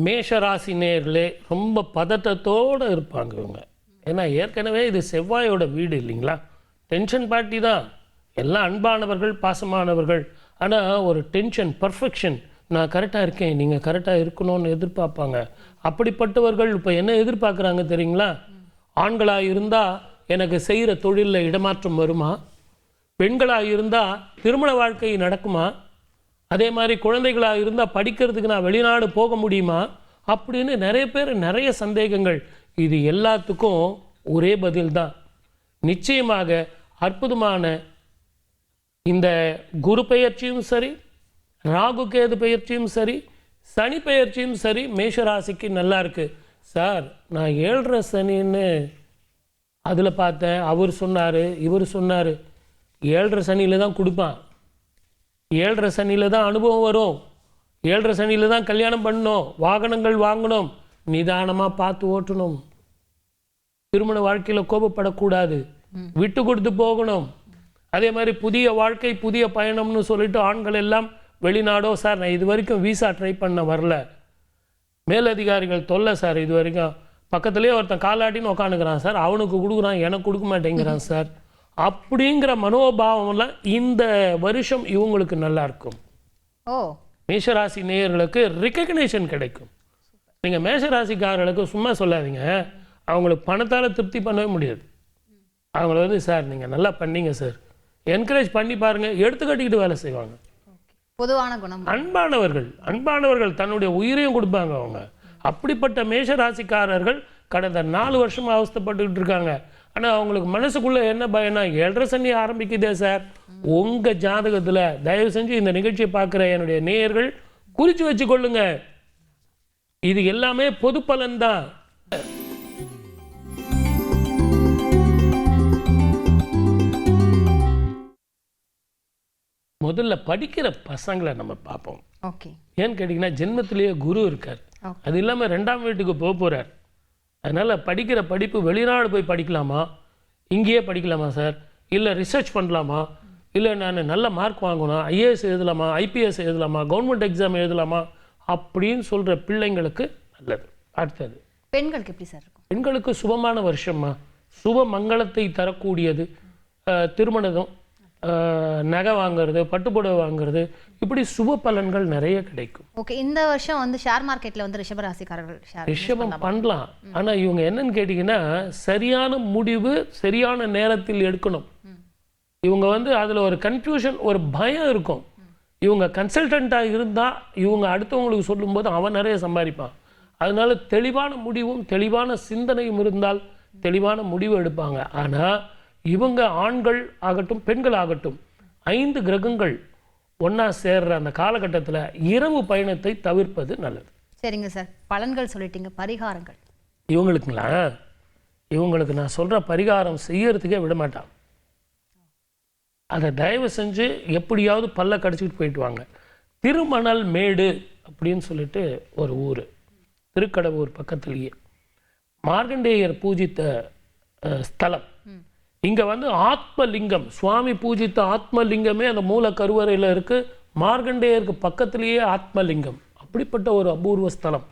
மேஷராசி நேயர்களே ரொம்ப பதட்டத்தோடு இருப்பாங்க இவங்க. ஏன்னா ஏற்கனவே இது செவ்வாயோட வீடு இல்லைங்களா, டென்ஷன் பார்ட்டி தான். எல்லாம் அன்பானவர்கள், பாசமானவர்கள். ஆனால் ஒரு டென்ஷன், பர்ஃபெக்ஷன், நான் கரெக்டாக இருக்கேன், நீங்கள் கரெக்டாக இருக்கணும்னு எதிர்பார்ப்பாங்க. அப்படிப்பட்டவர்கள் இப்போ என்ன எதிர்பார்க்குறாங்க தெரியுங்களா? ஆண்களாக இருந்தால் எனக்கு செய்கிற தொழிலில் இடமாற்றம் வருமா, பெண்களாக இருந்தால் திருமண வாழ்க்கை நடக்குமா, அதே மாதிரி குழந்தைகளாக இருந்தால் படிக்கிறதுக்கு நான் வெளிநாடு போக முடியுமா அப்படின்னு நிறைய பேர் நிறைய சந்தேகங்கள். இது எல்லாத்துக்கும் ஒரே பதில் தான். நிச்சயமாக அற்புதமான இந்த குரு பெயர்ச்சியும் சரி, ராகு கேது பெயர்ச்சியும் சரி, சனி பெயர்ச்சியும் சரி மேஷராசிக்கு நல்லா இருக்குது. சார் நான் 7.5 சனின்னு அதில் பார்த்தேன், அவர் சொன்னார், இவர் சொன்னார். 7.5 சனியில் தான் கொடுப்பான், 7.5 சனியில் தான் அனுபவம் வரும், 7.5 சனியில் தான் கல்யாணம் பண்ணணும், வாகனங்கள் வாங்கணும், நிதானமாக பார்த்து ஓட்டணும், திருமண வாழ்க்கையில் கோபப்படக்கூடாது, விட்டு கொடுத்து போகணும். அதே மாதிரி புதிய வாழ்க்கை புதிய பயணம்னு சொல்லிட்டு ஆண்கள் எல்லாம் வெளிநாடோ, சார் நான் இது வரைக்கும் விசா ட்ரை பண்ண வரல, மேலதிகாரிகள் தொல்லை சார், இது வரைக்கும் பக்கத்துலேயே ஒருத்தன் காலாட்டின்னு உட்காந்துக்கிறான் சார், அவனுக்கு கொடுக்குறான் எனக்கு கொடுக்க மாட்டேங்கிறான் சார், அப்படிங்கிற மனோபாவம்லாம் இந்த வருஷம் இவங்களுக்கு நல்லா இருக்கும். மேஷராசி நேயர்களுக்கு ரெகக்னேஷன் கிடைக்கும். நீங்கள் மேஷராசிக்காரர்களுக்கு சும்மா சொல்லாதீங்க, அவங்களுக்கு பணத்தால் திருப்தி பண்ணவே முடியாது. அவங்கள வந்து சார் நீங்கள் நல்லா பண்ணீங்க சார், என்கரேஜ் பண்ணி பாருங்கள், எடுத்துக்கட்டிக்கிட்டு வேலை செய்வாங்க. பொதுவான குணம். அன்பானவர்கள் தன்னுடைய உயிரையும் கொடுப்பாங்க அவங்க. அப்படிப்பட்ட மேஷராசிக்காரர்கள் கடந்த 4 வருஷமாக அவஸ்தைப்பட்டுக்கிட்டு இருக்காங்க. ஆனால் அவங்களுக்கு மனசுக்குள்ளே என்ன பயனா, 7.5 சனி ஆரம்பிக்குதே சார். உங்கள் ஜாதகத்தில் தயவு செஞ்சு இந்த நிகழ்ச்சியை பார்க்குற என்னுடைய நேயர்கள் குறித்து வச்சு கொள்ளுங்க, இது எல்லாமே பொது பலன்தான். முதல்ல படிக்கிற பசங்களை நம்ம பார்ப்போம். ஏன்னு கேட்டிங்கன்னா ஜென்மத்திலேயே குரு இருக்கார், அது இல்லாமல் 2ஆம் வீட்டுக்கு போக போகிறார். அதனால் படிக்கிற படிப்பு வெளிநாடு போய் படிக்கலாமா, இங்கேயே படிக்கலாமா சார், இல்லை ரிசர்ச் பண்ணலாமா, இல்லை நான் நல்ல மார்க் வாங்கணும், ஐஏஎஸ் எழுதலாமா, ஐபிஎஸ் எழுதலாமா, கவர்மெண்ட் எக்ஸாம் எழுதலாமா அப்படின்னு சொல்கிற பிள்ளைங்களுக்கு நல்லது. அடுத்தது பெண்களுக்கு எப்படி சார் இருக்கும்? பெண்களுக்கு சுபமான வருஷமா, சுப மங்களத்தை தரக்கூடியது. திருமணம், நகை வாங்குறது, பட்டுப்புடவை வாங்குறது, இப்படி சுப பலன்கள் நிறைய கிடைக்கும். ஓகே, இந்த வருஷம் வந்து ஷேர் மார்க்கெட்டில் வந்து ரிஷபராசிக்காரர்கள் ரிஷபம் பண்ணலாம். ஆனால் இவங்க என்னன்னு கேட்டிங்கன்னா சரியான முடிவு சரியான நேரத்தில் எடுக்கணும். இவங்க வந்து அதில் ஒரு கன்ஃபியூஷன், ஒரு பயம் இருக்கும். இவங்க கன்சல்டண்ட்டாக இருந்தால் இவங்க அடுத்தவங்களுக்கு சொல்லும்போது அவன் நிறைய சம்பாதிப்பான். அதனால தெளிவான முடிவும் தெளிவான சிந்தனையும் இருந்தால் தெளிவான முடிவு எடுப்பாங்க. ஆனால் இவங்க ஆண்கள் ஆகட்டும் பெண்கள் ஆகட்டும் 5 கிரகங்கள் ஒன்றா சேர்ற அந்த காலகட்டத்தில் இரவு பயணத்தை தவிர்ப்பது நல்லது. சரிங்க சார், பலன்கள் சொல்லிட்டீங்க, பரிகாரங்கள் இவங்களுக்கு நான் சொல்கிற பரிகாரம் செய்யறதுக்கே விட மாட்டான். அதை தயவு செஞ்சு எப்படியாவது பல்ல கடிச்சிக்கிட்டு போயிட்டு வாங்க. திருமணல் மேடு அப்படின்னு சொல்லிட்டு ஒரு ஊர், திருக்கடவுர் பக்கத்துலேயே மார்கண்டேயர் பூஜித்த ஸ்தலம். இங்கே வந்து ஆத்மலிங்கம், சுவாமி பூஜித்த ஆத்மலிங்கமே அந்த மூல கருவறையில் இருக்குது. மார்கண்டேயருக்கு பக்கத்திலேயே ஆத்மலிங்கம். அப்படிப்பட்ட ஒரு அபூர்வ ஸ்தலம்.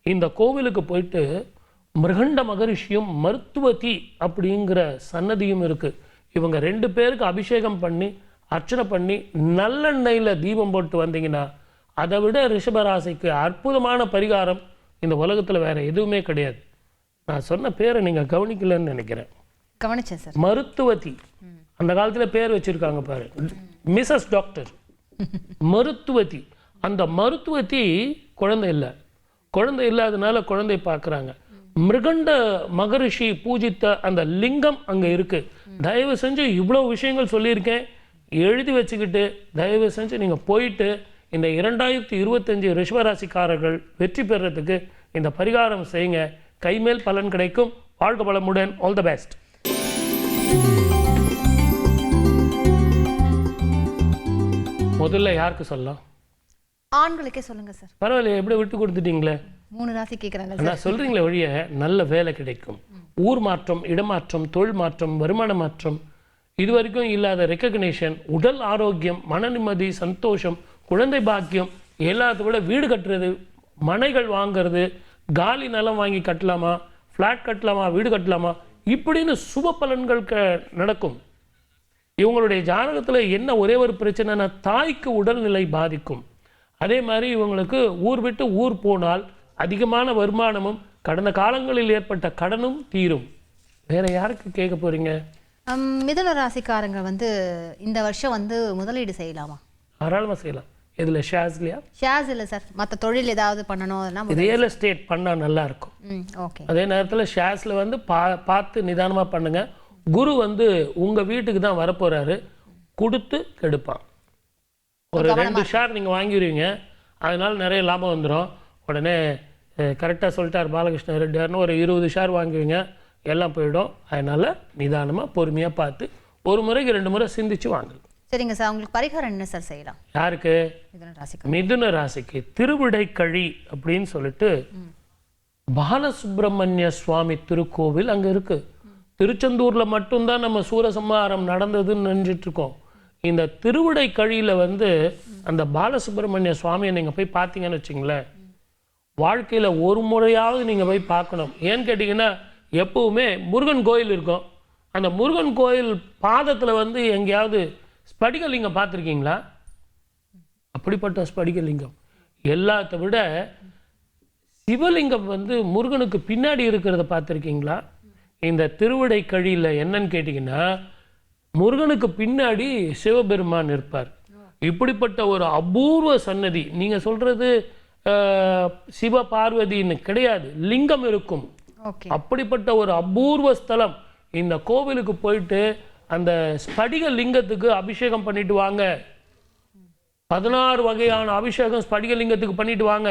இந்த கோவிலுக்கு போயிட்டு மிருகண்ட மகரிஷியும் மருத்துவதி அப்படிங்கிற சன்னதியும் இருக்குது. இவங்க 2 பேருக்கு அபிஷேகம் பண்ணி அர்ச்சனை பண்ணி நல்லெண்ணெயில் தீபம் போட்டு வந்தீங்கன்னா அதை விட ரிஷபராசிக்கு அற்புதமான பரிகாரம் இந்த உலகத்தில் வேறு எதுவுமே கிடையாது. நான் சொன்ன பேரை நீங்கள் கவனிக்கலன்னு நினைக்கிறேன். கவனிச்சேன் சார். மருத்துவதி, அந்த காலத்தில் பேர் வச்சிருக்காங்க பாரு, மிஸ்ஸஸ் டாக்டர் மருத்துவதி. அந்த மருத்துவதி குழந்தை இல்லாதனால குழந்தை பார்க்குறாங்க. மிருகண்ட மகரிஷி பூஜித்த அந்த லிங்கம் அங்கே இருக்குது. தயவு செஞ்சு இவ்வளோ விஷயங்கள் சொல்லியிருக்கேன், எழுதி வச்சுக்கிட்டு தயவு செஞ்சு நீங்கள் போயிட்டு இந்த 2025 ரிஷபராசிக்காரர்கள் வெற்றி பெறத்துக்கு இந்த பரிகாரம் செய்யுங்க. கைமேல் பலன் கிடைக்கும். வாழ்க வளமுடன். All the best. முதல்ல யாருக்கு சொல்லலாம்? ஆண்களுக்கே சொல்லுங்க சார். பரவாயில்ல, எப்படி விட்டு கொடுத்துட்டீங்களே. 3 ராசி கேட்குறாங்க. நான் சொல்கிறீங்களே வழிய நல்ல வேலை கிடைக்கும், ஊர் மாற்றம், இடமாற்றம், தொழில் மாற்றம், வருமான மாற்றம், இது வரைக்கும் இல்லாத ரெக்கக்னேஷன், உடல் ஆரோக்கியம், மன நிம்மதி, சந்தோஷம், குழந்தை பாக்கியம், எல்லாத்த விட வீடு கட்டுறது, மனைகள் வாங்கிறது, காலி நிலம் வாங்கி கட்டலாமா, ஃப்ளாட் கட்டலாமா, வீடு கட்டலாமா, இப்படின்னு சுப பலன்கள் நடக்கும். இவங்களுடைய ஜாதகத்தில் என்ன ஒரே ஒரு பிரச்சனைனா தாய்க்கு உடல்நிலை பாதிக்கும். அதே மாதிரி இவங்களுக்கு ஊர் விட்டு ஊர் போனால் அதிகமான வருமானமும் கடந்த காலங்களில் ஏற்பட்ட கடனும் தீரும். வேற யாருக்கு கேட்க போறீங்க? மிதுன ராசிக்காரங்க வந்து இந்த வருஷம் வந்து முதலீடு செய்யலாமா? தாராளமாக செய்யலாம். இதில் ஷேர்ஸ்லையா? ஷேர்ஸ் இல்லை சார், மற்ற தொழில் ஏதாவது பண்ணணும் அதெல்லாம் ரியல் எஸ்டேட் பண்ணால் நல்லா இருக்கும். ஓகே. அதே நேரத்தில் ஷேர்ஸில் வந்து பார்த்து நிதானமாக பண்ணுங்க. குரு வந்து உங்கள் வீட்டுக்கு தான் வரப்போகிறாரு, கொடுத்து கெடுப்பான். ஒரு 2 ஷேர் நீங்கள் வாங்கிடுவீங்க, அதனால நிறைய லாபம் வந்துடும். உடனே கரெக்டாக சொல்லிட்டார் பாலகிருஷ்ண ரெட்டியார்னு ஒரு 20 ஷேர் வாங்குவீங்க, எல்லாம் போயிடும். அதனால் நிதானமாக பொறுமையாக பார்த்து ஒரு முறைக்கு 2 முறை சிந்திச்சு வாங்குங்க. சரிங்க சார், உங்களுக்கு பரிகாரம் என்ன சார் செய்யலாம்? யாருக்கு? மிதுன ராசிக்கு. மிதுன ராசிக்கு திருவிடைக்கழி அப்படின்னு சொல்லிட்டு பாலசுப்ரமணிய சுவாமி திருக்கோவில் அங்கே இருக்கு. திருச்செந்தூரில் மட்டும்தான் நம்ம சூரசம்ஹாரம் நடந்ததுன்னு நினைச்சிட்டு இருக்கோம். இந்த திருவிடைக்கழியில் வந்து அந்த பாலசுப்ரமணிய சுவாமியை நீங்கள் போய் பார்த்தீங்கன்னு வச்சுங்களேன், வாழ்க்கையில் ஒரு முறையாவது நீங்கள் போய் பார்க்கணும். ஏன்னு கேட்டிங்கன்னா, எப்பவுமே முருகன் கோயில் இருக்கும். அந்த முருகன் கோயில் பாதத்தில் வந்து எங்கேயாவது ஸ்படிகலிங்கம் பார்த்துருக்கீங்களா? அப்படிப்பட்ட ஸ்படிகலிங்கம். எல்லாத்த விட சிவலிங்கம் வந்து முருகனுக்கு பின்னாடி இருக்கிறத பார்த்துருக்கீங்களா? இந்த திருவிடைக்கழியில் என்னன்னு கேட்டிங்கன்னா, முருகனுக்கு பின்னாடி சிவபெருமான் இருப்பார். இப்படிப்பட்ட ஒரு அபூர்வ சன்னதி. நீங்கள் சொல்கிறது சிவ பார்வதின்னு கிடையாது, லிங்கம் இருக்கும். அப்படிப்பட்ட ஒரு அபூர்வ ஸ்தலம். இந்த கோவிலுக்கு போயிட்டு அந்த ஸ்படிக லிங்கத்துக்கு அபிஷேகம் பண்ணிட்டு வாங்க. 16 வகையான அபிஷேகம் ஸ்படிக லிங்கத்துக்கு பண்ணிட்டு வாங்க.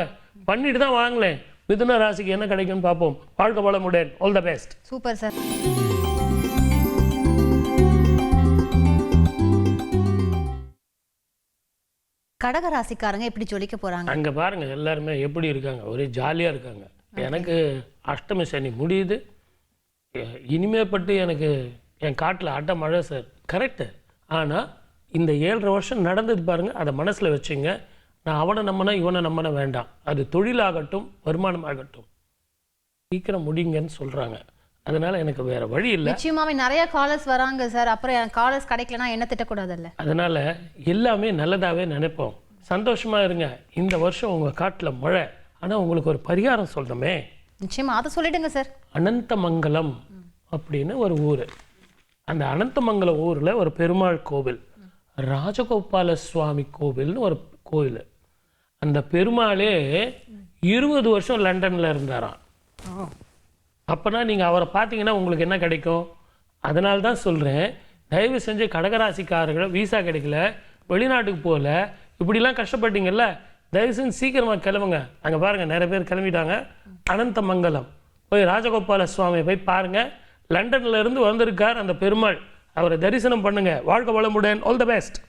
பண்ணிட்டு தான் வாங்களேன். மிதுன ராசிக்கு என்ன கிடைக்கும்னு பார்ப்போம். வாழ்க்கை வளமுடன். All the best. Super sir. கடக ராசிக்காரங்க எப்படி ஜொலிக்க போறாங்க? அங்க பாருங்க, எல்லாருமே எப்படி இருக்காங்க, ஒரே ஜாலியா இருக்காங்க. எனக்கு அஷ்டமி சனி முடியுது. இனிமே பட்டு எனக்கு என் காட்டில் அட்ட மழை சார். கரெக்டு. ஆனால் இந்த 7.5 வருஷம் நடந்தது பாருங்க, அதை மனசில் வச்சுங்க. நான் அவனை நம்பினா இவனை நம்பின வேண்டாம். அது தொழிலாகட்டும் வருமானமாகட்டும் சீக்கிரம் முடிங்கன்னு சொல்கிறாங்க. அதனால எனக்கு வேற வழி இல்லை. நிச்சயமாவே நிறைய காலர்ஸ் வராங்க சார். அப்புறம் காலர்ஸ் கிடைக்கலனா என்ன திட்டக்கூடாதுல்ல. அதனால எல்லாமே நல்லதாகவே நினைப்போம். சந்தோஷமா இருங்க. இந்த வருஷம் உங்கள் காட்டில் மழை. ஆனால் உங்களுக்கு ஒரு பரிகாரம் சொல்கிறோமே. நிச்சயமா அதை சொல்லிடுங்க சார். அனந்தமங்கலம் அப்படின்னு ஒரு ஊர். அந்த அனந்தமங்கலம் ஊரில் ஒரு பெருமாள் கோவில், ராஜகோபால சுவாமி கோவில்னு ஒரு கோவில். அந்த பெருமாளே 20 வருஷம் லண்டனில் இருந்தாராம். அப்போனா நீங்கள் அவரை பார்த்தீங்கன்னா உங்களுக்கு என்ன கிடைக்கும்? அதனால தான் சொல்கிறேன், தயவு செஞ்சு கடகராசிக்காரர்கள் வீசா கிடைக்கல, வெளிநாட்டுக்கு போகல, இப்படிலாம் கஷ்டப்பட்டீங்கல்ல, தயவு செஞ்சு சீக்கிரமாக கிளம்புங்க. அங்கே பாருங்கள் நிறைய பேர் கிளம்பிட்டாங்க. அனந்தமங்கலம் போய் ராஜகோபால சுவாமியை போய் பாருங்கள். லண்டன்ல இருந்து வந்திருக்கார் அந்த பெருமாள். அவரை தரிசனம் பண்ணுங்க. வாழ்க்கை வளமுடன். All the best.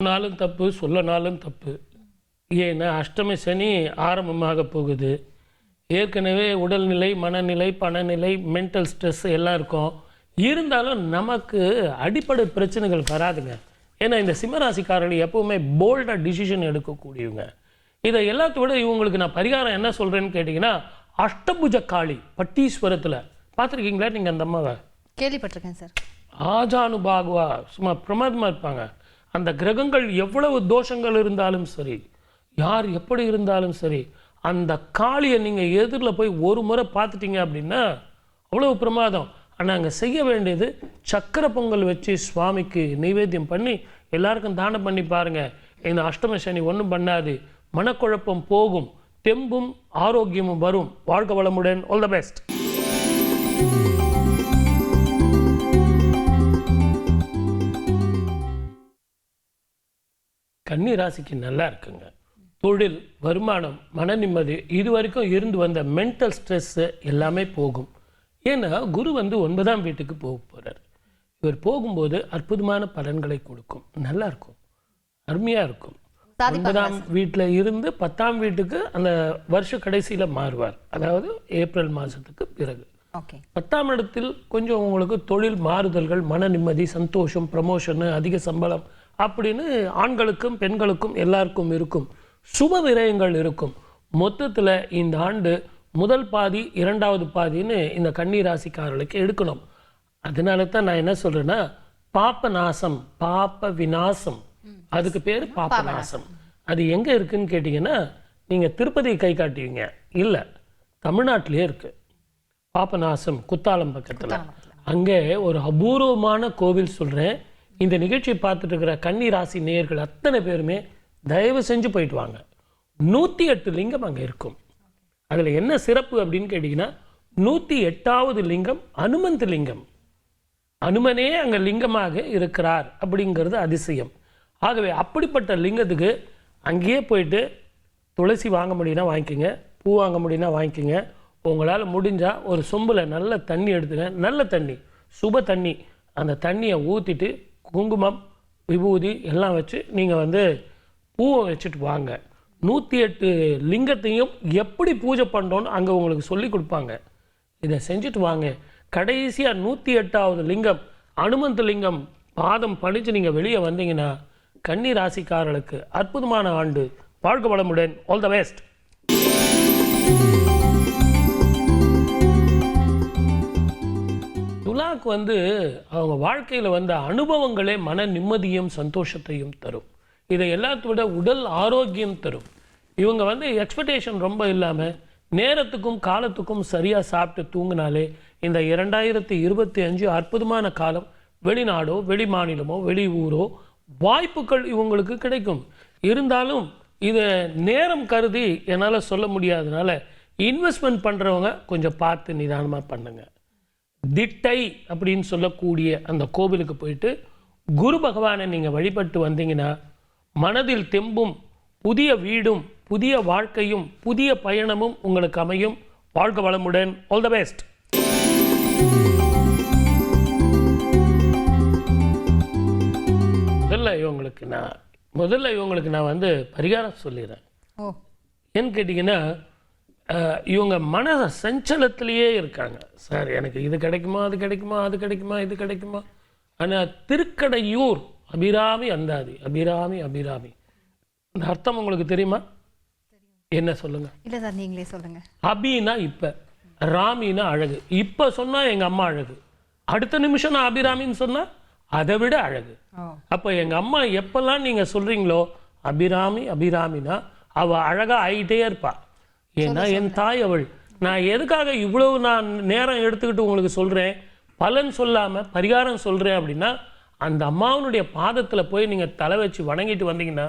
சொன்னாலும் தப்பு, சொல்லனாலும் தப்பு. ஏன்னா அஷ்டமி சனி ஆரம்பமாக போகுது. ஏற்கனவே உடல்நிலை, மனநிலை, பணநிலை, மென்டல் ஸ்ட்ரெஸ் எல்லாம் இருக்கும். இருந்தாலும் நமக்கு அடிப்படை பிரச்சனைகள் வராதுங்க. ஏன்னா இந்த சிம்மராசிக்காரர்கள் எப்பவுமே போல்டாக டிசிஷன் எடுக்கக்கூடியவங்க. இதை எல்லாத்த விட இவங்களுக்கு நான் பரிகாரம் என்ன சொல்கிறேன்னு கேட்டிங்கன்னா, அஷ்டபுஜ காளி பட்டீஸ்வரத்தில் பார்த்துருக்கீங்களா நீங்கள்? அந்த அம்மாவை கேள்விப்பட்டிருக்கேன் சார். ஆஜானுபாகுவா சும்மா பிரமாதமாக இருப்பாங்க. அந்த கிரகங்கள் எவ்வளவு தோஷங்கள் இருந்தாலும் சரி, யார் எப்படி இருந்தாலும் சரி, அந்த காளியை நீங்கள் எதிரில் போய் ஒரு முறை பார்த்துட்டீங்க அப்படின்னா அவ்வளவு பிரமாதம். ஆனால் அங்கே செய்ய வேண்டியது சக்கரை பொங்கல் வச்சு சுவாமிக்கு நைவேத்தியம் பண்ணி எல்லாருக்கும் தானம் பண்ணி பாருங்கள். இந்த அஷ்டம சனி ஒன்றும் பண்ணாது. மனக்குழப்பம் போகும், தெம்பும் ஆரோக்கியமும் வரும். வாழ்க்கை வளமுடன். All the best. கன்னி ராசிக்கு நல்லா இருக்குங்க. தொழில், வருமானம், மன நிம்மதி, இது வரைக்கும் இருந்து வந்த மென்டல் ஸ்ட்ரெஸ்ஸு எல்லாமே போகும். ஏன்னா குரு வந்து 9ஆம் வீட்டுக்கு போக போகிறார். இவர் போகும்போது அற்புதமான பலன்களை கொடுக்கும். நல்லா இருக்கும், அருமையாக இருக்கும். 9ஆம் வீட்டில் இருந்து 10ஆம் வீட்டுக்கு அந்த வருஷ கடைசியில் மாறுவார். அதாவது ஏப்ரல் மாதத்துக்கு பிறகு. ஓகே. 10ஆம் இடத்தில் கொஞ்சம் உங்களுக்கு தொழில் மாறுதல்கள், மன நிம்மதி, சந்தோஷம், ப்ரமோஷனு, அதிக சம்பளம் அப்படின்னு ஆண்களுக்கும் பெண்களுக்கும் எல்லாருக்கும் இருக்கும். சுப விரயங்கள் இருக்கும். மொத்தத்தில் இந்த ஆண்டு முதல் பாதி 2வது பாதின்னு இந்த கன்னி ராசிக்காரர்களுக்கு எடுக்கணும். அதனால தான் நான் என்ன சொல்கிறேன்னா, பாப்ப நாசம், பாப்ப விநாசம், அதுக்கு பேர் பாப்ப நாசம். அது எங்கே இருக்குதுன்னு கேட்டிங்கன்னா, நீங்கள் திருப்பதி கை காட்டுவீங்க, இல்லை தமிழ்நாட்டிலே இருக்குது. பாப்பநாசம் குத்தாலம் பக்கத்தில். அங்கே ஒரு அபூர்வமான கோவில் சொல்கிறேன். இந்த நிகழ்ச்சியை பார்த்துட்டு இருக்கிற கன்னி ராசி நேயர்கள் அத்தனை பேருமே தயவு செஞ்சு போயிட்டு வாங்க. 108 லிங்கம் அங்கே இருக்கும். அதில் என்ன சிறப்பு அப்படின்னு கேட்டிங்கன்னா, 108வது லிங்கம் அனுமந்த லிங்கம். அனுமனே அங்கே லிங்கமாக இருக்கிறார் அப்படிங்கிறது அதிசயம். ஆகவே அப்படிப்பட்ட லிங்கத்துக்கு அங்கேயே போயிட்டு துளசி வாங்க முடியும்னா வாங்கிக்கோங்க, பூ வாங்க முடியும்னா வாங்கிக்கோங்க. உங்களால் முடிஞ்சால் ஒரு சொம்பில் நல்ல தண்ணி எடுத்துங்க, நல்ல தண்ணி, சுப தண்ணி. அந்த தண்ணியை ஊற்றிட்டு குங்குமம், விபூதி எல்லாம் வச்சு நீங்கள் பூவை வச்சுட்டு வாங்க. 108 லிங்கத்தையும் எப்படி பூஜை பண்ணுறோன்னு அங்கே உங்களுக்கு சொல்லி கொடுப்பாங்க. இதை செஞ்சுட்டு வாங்க. கடைசியாக 108வது லிங்கம் அனுமந்த லிங்கம் பாதம் படித்து நீங்கள் வெளியே வந்தீங்கன்னா கன்னி ராசிக்காரர்களுக்கு அற்புதமான ஆண்டு. வாழ்க வளமுடன். All the best. துலாக்கு அவங்க வாழ்க்கையில் வந்த அனுபவங்களே மன நிம்மதியும் சந்தோஷத்தையும் தரும். இதை எல்லாத்தோட உடல் ஆரோக்கியம் தரும். இவங்க எக்ஸ்பெக்டேஷன் ரொம்ப இல்லாமல் நேரத்துக்கும் காலத்துக்கும் சரியாக சாப்பிட்டு தூங்கினாலே இந்த 2025 அற்புதமான காலம். வெளிநாடோ வெளி மாநிலமோ வெளி ஊரோ வாய்ப்புகள் இவங்களுக்கு கிடைக்கும். இருந்தாலும் இதை நேரம் கருதி என்னால் சொல்ல முடியாதனால இன்வெஸ்ட்மெண்ட் பண்ணுறவங்க கொஞ்சம் பார்த்து நிதானமாக பண்ணுங்க. திட்டை அப்படின்னு சொல்லக்கூடிய அந்த கோவிலுக்கு போயிட்டு குரு பகவானை நீங்கள் வழிபட்டு வந்தீங்கன்னா மனதில் தெம்பும், புதிய வீடும், புதிய வாழ்க்கையும், புதிய பயணமும் உங்களுக்கு அமையும். வாழ்க வளமுடன். All the best. முதல்ல இவங்களுக்கு நான் பரிகாரம் சொல்லிடுறேன். ஏன்னு கேட்டிங்கன்னா, இவங்க மன சஞ்சலத்திலேயே இருக்காங்க. சார் எனக்கு இது கிடைக்குமா, அது கிடைக்குமா, அது கிடைக்குமா, இது கிடைக்குமா. ஆனால் திருக்கடையூர் அபிராமி அந்தாதி, அபிராமி அபிராமி, இந்த அர்த்தம் உங்களுக்கு தெரியுமா? என்ன சொல்லுங்க. இல்லை சார், நீங்களே சொல்லுங்க. அபினா இப்போ, ராமினா அழகு. இப்போ சொன்னால் எங்கள் அம்மா அழகு, அடுத்த நிமிஷம் நான் அபிராமின்னு சொன்னால் அதை விட அழகு. அப்போ எங்கள் அம்மா எப்பெல்லாம் நீங்கள் சொல்கிறீங்களோ அபிராமி அபிராமினா அவள் அழகாக ஆகிட்டே இருப்பா. ஏன்னா என் தாய் அவள். நான் எதுக்காக இவ்வளவு நான் நேரம் எடுத்துக்கிட்டு உங்களுக்கு சொல்கிறேன், பலன் சொல்லாமல் பரிகாரம் சொல்கிறேன் அப்படின்னா, அந்த அம்மாவனுடைய பாதத்தில் போய் நீங்கள் தலை வச்சு வணங்கிட்டு வந்தீங்கன்னா,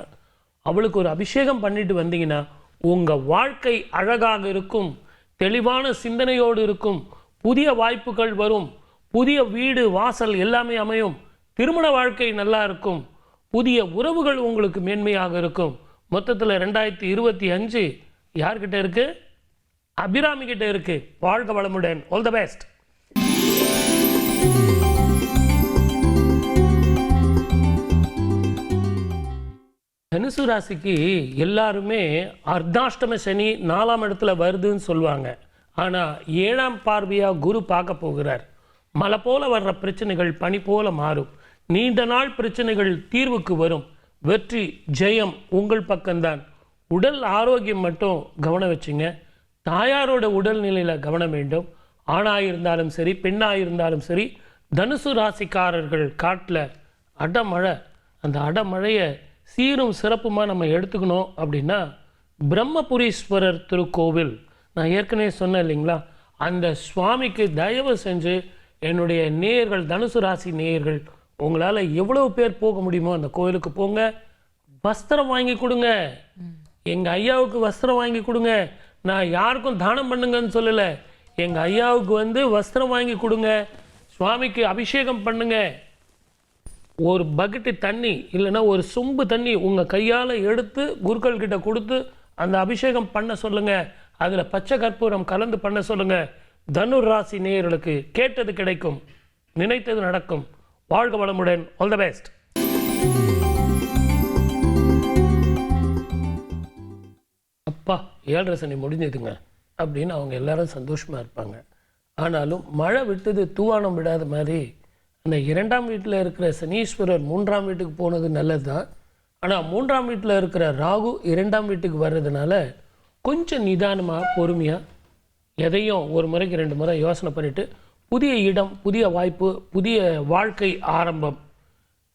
அவளுக்கு ஒரு அபிஷேகம் பண்ணிட்டு வந்தீங்கன்னா உங்கள் வாழ்க்கை அழகாக இருக்கும், தெளிவான சிந்தனையோடு இருக்கும், புதிய வாய்ப்புகள் வரும், புதிய வீடு வாசல் எல்லாமே அமையும், திருமண வாழ்க்கை நல்லா இருக்கும், புதிய உறவுகள் உங்களுக்கு மேன்மையாக இருக்கும். மொத்தத்தில் 2025 யார்கிட்ட இருக்கு? அபிராமி கிட்ட இருக்கு. வாழ்க வளமுடன். All the best. தனுசு ராசிக்கு எல்லாருமே அர்த்தாஷ்டம சனி 4ஆம் இடத்துல வருதுன்னு சொல்லுவாங்க. ஆனால் 7ஆம் பார்வையாக குரு பார்க்க போகிறார். மழை போல வர்ற பிரச்சனைகள் பனி போல மாறும். நீண்ட நாள் பிரச்சனைகள் தீர்வுக்கு வரும். வெற்றி ஜெயம் உங்கள் பக்கம்தான். உடல் ஆரோக்கியம் மட்டும் கவனம் வச்சுங்க. தாயாரோட உடல்நிலையில் கவனம் வேண்டும். ஆணாக இருந்தாலும் சரி, பெண்ணாக இருந்தாலும் சரி. தனுசு ராசிக்காரர்கள் காட்டில் அடமழை, அந்த அடமழையை சீரும் சிறப்புமாக நம்ம எடுத்துக்கணும் அப்படின்னா பிரம்மபுரீஸ்வரர் திருக்கோவில், நான் ஏற்கனவே சொன்னேன் இல்லைங்களா, அந்த சுவாமிக்கு தயவு செஞ்சு என்னுடைய நேயர்கள், தனுசு ராசி நேயர்கள், உங்களால் எவ்வளவு பேர் போக முடியுமோ அந்த கோவிலுக்கு போங்க. வஸ்திரம் வாங்கி கொடுங்க. எங்கள் ஐயாவுக்கு வஸ்திரம் வாங்கி கொடுங்க. நான் யாருக்கும் தானம் பண்ணுங்கன்னு சொல்லலை. எங்கள் ஐயாவுக்கு வஸ்திரம் வாங்கி கொடுங்க. சுவாமிக்கு அபிஷேகம் பண்ணுங்க. ஒரு பக்கெட்டு தண்ணி இல்லைன்னா ஒரு சொம்பு தண்ணி உங்கள் கையால் எடுத்து குருக்கள் கிட்ட கொடுத்து அந்த அபிஷேகம் பண்ண சொல்லுங்கள். அதில் பச்சை கற்பூரம் கலந்து பண்ண சொல்லுங்கள். தனுர் ராசி நேயர்களுக்கு கேட்டது கிடைக்கும், நினைத்தது நடக்கும். வாழ்க வளமுடன். All the best. அப்பா 7.5 சனி முடிஞ்சதுங்க அப்படின்னு அவங்க எல்லாரும் சந்தோஷமாக இருப்பாங்க. ஆனாலும் மழை விட்டது தூவானம் விடாத மாதிரி அந்த 2ஆம் வீட்டில் இருக்கிற சனீஸ்வரர் 3ஆம் வீட்டுக்கு போனது நல்லது தான். ஆனால் 3ஆம் வீட்டில் இருக்கிற ராகு 2ஆம் வீட்டுக்கு வர்றதுனால கொஞ்சம் நிதானமாக பொறுமையாக எதையும் ஒரு முறைக்கு 2 முறை யோசனை பண்ணிவிட்டு புதிய இடம், புதிய வாய்ப்பு, புதிய வாழ்க்கை ஆரம்பம்,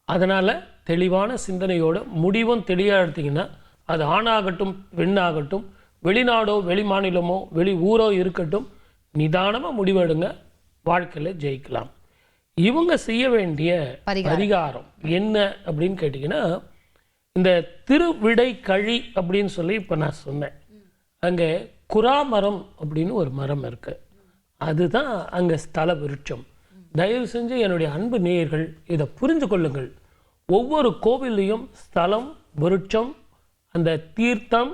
அதனால் தெளிவான சிந்தனையோடு முடிவும் தெளிவாக எடுத்திங்கன்னா அது ஆணாகட்டும் பெண்ணாகட்டும், வெளிநாடோ வெளி மாநிலமோ வெளி ஊரோ இருக்கட்டும், நிதானமாக முடிவெடுங்க, வாழ்க்கையில் ஜெயிக்கலாம். இவங்க செய்ய வேண்டிய பரிகாரம் என்ன அப்படின்னு கேட்டிங்கன்னா, இந்த திருவிடை கழி அப்படின்னு சொல்லி இப்போ நான் சொன்னேன். அங்கே குராமரம் அப்படின்னு ஒரு மரம் இருக்கு. அதுதான் அங்கே ஸ்தல விருட்சம். தயவு செஞ்சு என்னுடைய அன்பு நேயர்கள் இதை புரிந்து கொள்ளுங்கள். ஒவ்வொரு கோவில்லையும் ஸ்தலம், விருட்சம், அந்த தீர்த்தம்,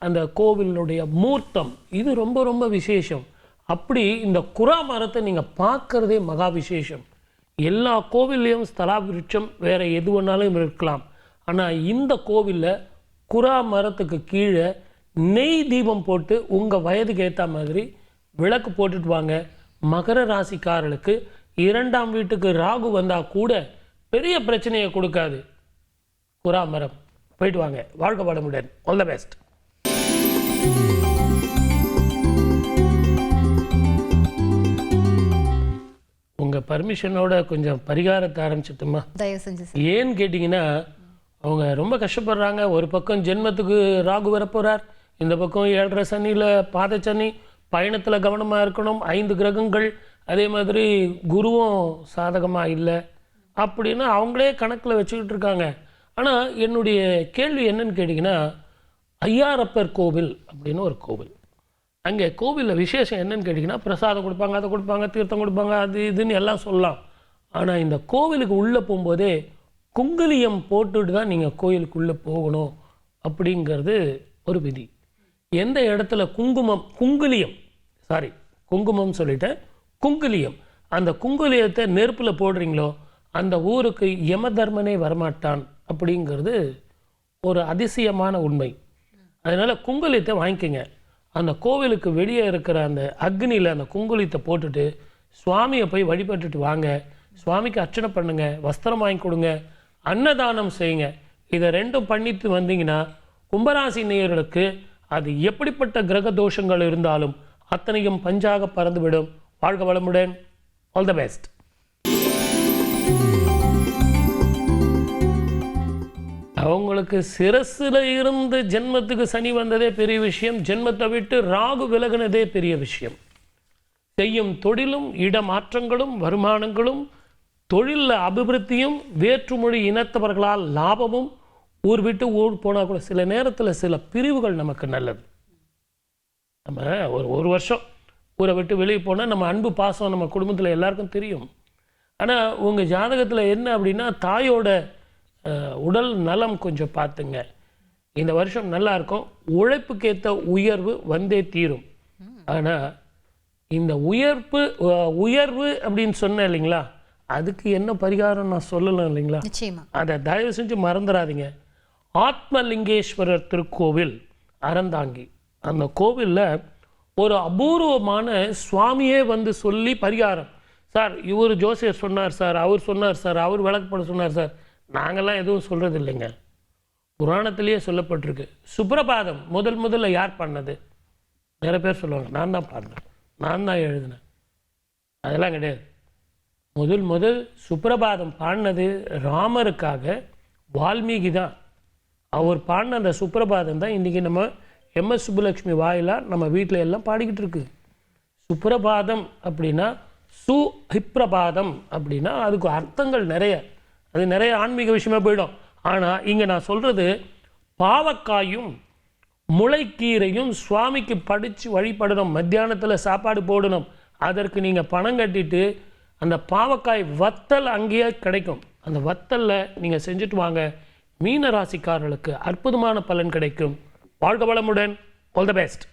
அந்த கோவிலுடைய மூர்த்தம், இது ரொம்ப ரொம்ப விசேஷம். அப்படி இந்த குரா மரத்தை நீங்கள் பார்க்குறதே மகா விசேஷம். எல்லா கோவில்லையும் ஸ்தலா விருட்சம் வேறு எது வேணாலும் இருக்கலாம். ஆனால் இந்த கோவிலில் குரா மரத்துக்கு கீழே நெய் தீபம் போட்டு உங்கள் வயதுக்கு ஏற்ற மாதிரி விளக்கு போட்டுட்டு வாங்க. மகர ராசிக்காரர்களுக்கு 2ஆம் வீட்டுக்கு ராகு வந்தால் கூட பெரிய பிரச்சனையை கொடுக்காது குரா மரம். போயிட்டு வாங்க, வாழ்க்கை வளமுடன். All the best. உங்கள் பர்மிஷனோட கொஞ்சம் பரிகாரத்தை ஆரம்பிச்சிட்டுமா? தயவு செஞ்சு. ஏன்னு கேட்டிங்கன்னா, அவங்க ரொம்ப கஷ்டப்படுறாங்க. ஒரு பக்கம் ஜென்மத்துக்கு ராகு வரப்போகிறார், இந்த பக்கம் 7.5 சனியில் பாத சனி, பயணத்தில் கவனமாக இருக்கணும், 5 கிரகங்கள், அதே மாதிரி குருவும் சாதகமாக இல்லை அப்படின்னு அவங்களே கணக்கில் வச்சுக்கிட்டு இருக்காங்க. ஆனால் என்னுடைய கேள்வி என்னன்னு கேட்டிங்கன்னா, ஐயாரப்பர் கோவில் அப்படின்னு ஒரு கோவில். அங்கே கோவிலில் விசேஷம் என்னன்னு கேட்டிங்கன்னா, பிரசாதம் கொடுப்பாங்க, அதை கொடுப்பாங்க, தீர்த்தம் கொடுப்பாங்க, அது இதுன்னு எல்லாம் சொல்லலாம். ஆனால் இந்த கோவிலுக்கு உள்ளே போகும்போதே குங்குலியம் போட்டுட்டு தான் நீங்கள் கோயிலுக்குள்ளே போகணும் அப்படிங்கிறது ஒரு விதி. எந்த இடத்துல குங்குமம் சொல்லிட்டேன், குங்குலியம், அந்த குங்குலியத்தை நெருப்பில் போடுறீங்களோ அந்த ஊருக்கு யம தர்மனே வரமாட்டான் அப்படிங்கிறது ஒரு அதிசயமான உண்மை. அதனால் குங்குலியத்தை வாங்கிக்கோங்க. அந்த கோவிலுக்கு வெளியே இருக்கிற அந்த அக்னியில் அந்த குங்குலியத்தை போட்டுட்டு சுவாமியை போய் வழிபட்டுட்டு வாங்க. சுவாமிக்கு அர்ச்சனை பண்ணுங்க, வஸ்திரம் வாங்கி கொடுங்க, அன்னதானம் செய்யுங்க. இதை 2ம் பண்ணிட்டு வந்தீங்கன்னா கும்பராசி நேயர்களுக்கு அது எப்படிப்பட்ட கிரக தோஷங்கள் இருந்தாலும் அத்தனையும் பஞ்சாக பறந்துவிடும். வாழ்க வளமுடன். All the best. அவங்களுக்கு சிரசில் இருந்து ஜென்மத்துக்கு சனி வந்ததே பெரிய விஷயம், ஜென்மத்தை விட்டு ராகு விலகினதே பெரிய விஷயம். செய்யும் தொழிலும் இடமாற்றங்களும் வருமானங்களும் தொழிலில் அபிவிருத்தியும் வேற்றுமொழி இனத்தவர்களால் லாபமும், ஊர் விட்டு ஊர் போனால் கூட சில நேரத்தில் சில பிரிவுகள் நமக்கு நல்லது. நம்ம ஒரு வருஷம் ஊரை விட்டு வெளியே போனால் நம்ம அன்பு பாசம் நம்ம குடும்பத்தில் எல்லாருக்கும் தெரியும். ஆனால் உங்கள் ஜாதகத்தில் என்ன அப்படின்னா, தாயோட உடல் நலம் கொஞ்சம் பார்த்துங்க. இந்த வருஷம் நல்லா இருக்கும், உழைப்புக்கேற்ற உயர்வு வந்தே தீரும். ஆனால் இந்த உயர்வு அப்படின்னு சொன்னேன் இல்லைங்களா, அதுக்கு என்ன பரிகாரம் நான் சொல்லலாம் இல்லைங்களா, அதை தயவு செஞ்சு மறந்துடாதீங்க. ஆத்மலிங்கேஸ்வரர் திருக்கோவில் அறந்தாங்கி, அந்த கோவிலில் ஒரு அபூர்வமான சுவாமியே வந்து சொல்லி பரிகாரம், சார் இவர் ஜோசியர் சொன்னார் சார், அவர் சொன்னார் சார், அவர் விளக்கப்பட சொன்னார் சார், நாங்கள்லாம் எதுவும் சொல்கிறது இல்லைங்க. புராணத்திலேயே சொல்லப்பட்டிருக்கு. சுப்ரபாதம் முதல்ல யார் பண்ணது? நிறைய பேர் சொல்லுவாங்க நான் தான் பாடினேன், நான் தான் எழுதினேன். அதெல்லாம் கிடையாது. முதல் சுப்ரபாதம் பாடினது ராமருக்காக வால்மீகி தான். அவர் பாடின அந்த சுப்ரபாதம் தான் இன்றைக்கி நம்ம MS சுப்புலட்சுமி வாயிலாக நம்ம வீட்டில் எல்லாம் பாடிக்கிட்டு இருக்கு. சுப்ரபாதம் அப்படின்னா சுஹிப்ரபாதம் அப்படின்னா அதுக்கு அர்த்தங்கள் நிறைய, அது நிறைய ஆன்மீக விஷயமாக போயிடும். ஆனால் இங்கே நான் சொல்கிறது பாவக்காயும் முளைக்கீரையும் சுவாமிக்கு படித்து வழிபடணும். மத்தியானத்தில் சாப்பாடு போடணும். அதற்கு நீங்கள் பணம் கட்டிட்டு அந்த பாவக்காய் வத்தல் அங்கேயே கிடைக்கும். அந்த வத்தலில் நீங்கள் செஞ்சுட்டு வாங்க. மீன ராசிக்காரர்களுக்கு அற்புதமான பலன் கிடைக்கும். வாழ்க வளமுடன். All the best.